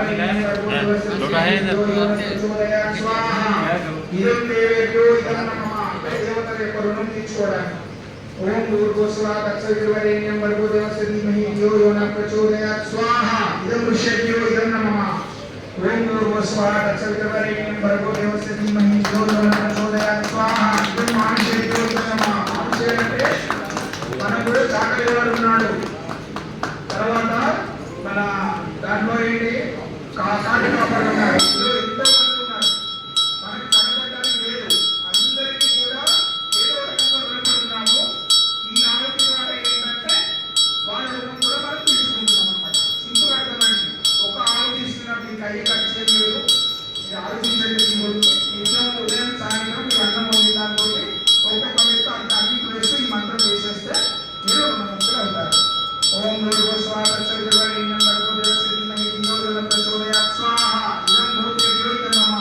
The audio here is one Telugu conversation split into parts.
लोटा है इधर ओम भूर्भुवस्सुवः तत्सवितुर्वरेण्यं भर्गो देवस्य धीमहि धियो यो न प्रचोदयात् स्वाहा इदं ऋष्यभ्यो इदं नमः ओम भूर्भुवस्सुवः तत्सवितुर्वरेण्यं भर्गो देवस्य धीमहि धियो यो न प्रचोदयात् स्वाहा इदं मानुषेभ्यो इदं नमः मानुषేయంటే మనకు చాకలివాడు ఉన్నాడు తర్వాత మన దాంట్లో ఏంటి కాటి కాపర్ ఉన్నారు ఎంతో మంది ఉన్నారు మనకి కనబడడానికి లేదు అందరికీ కూడా ఏదో రకంగా రుణపడుతున్నాము ఈ ఆలోచన ద్వారా ఏంటంటే వాళ్ళ రుణం కూడా మనం తీసుకుంటున్నాం అన్నమాట సింపుల్ అర్థమండి ఒక ఆలోచిస్తున్నారు దీనికి అయ్యే ఖర్చు ఏం లేదు మీరు ఆలోచించండి నిత్యం ఉదయం సాయంత్రం మీరు అన్నం వండి దాంతో ఒక్కొక్క వ్యక్తి అంత అన్ని వేస్తూ ఈ మంత్రం వేసేస్తే మీరు రుణముక్తులు అవుతారు ఓం భూర్భువస్సువः తత్సవితుర్వరేణ్యం భర్గో దేవस्य धीमहि धियो यो न प्रचोदयात् स्वाहा इदं भूतेभ्यो इदं नमः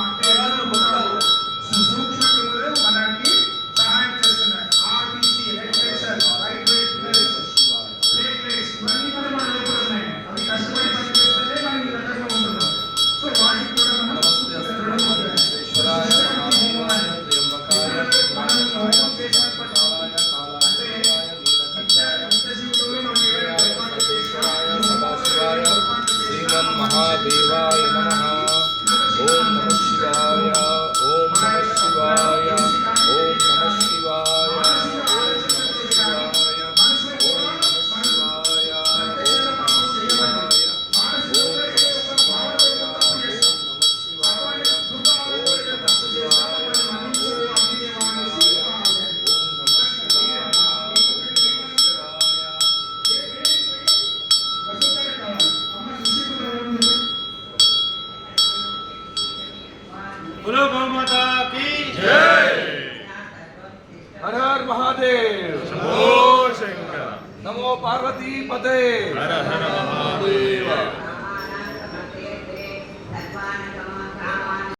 సూక్ష్మ క్రిములు మనకి సహాయం చేస్తున్నాయి RBC red blood white blood platelets ఇవన్నీ కూడా మన లోపల ఉన్నాయి అవి కష్టపడి పనిచేస్తేనే మనం ఈ రకంగా ఉంటున్నాం సో వాటికి కూడా మనం महादेवाय नमः ओम नमः शिवाय ओम नमः शिवाय ओम नमः शिवाय ओम नमः शिवाय ओम नमः शिवाय बोलो गौ माता की जय। हर हर महादेव, शंभो शंकर, नमो पार्वती पते। हर हर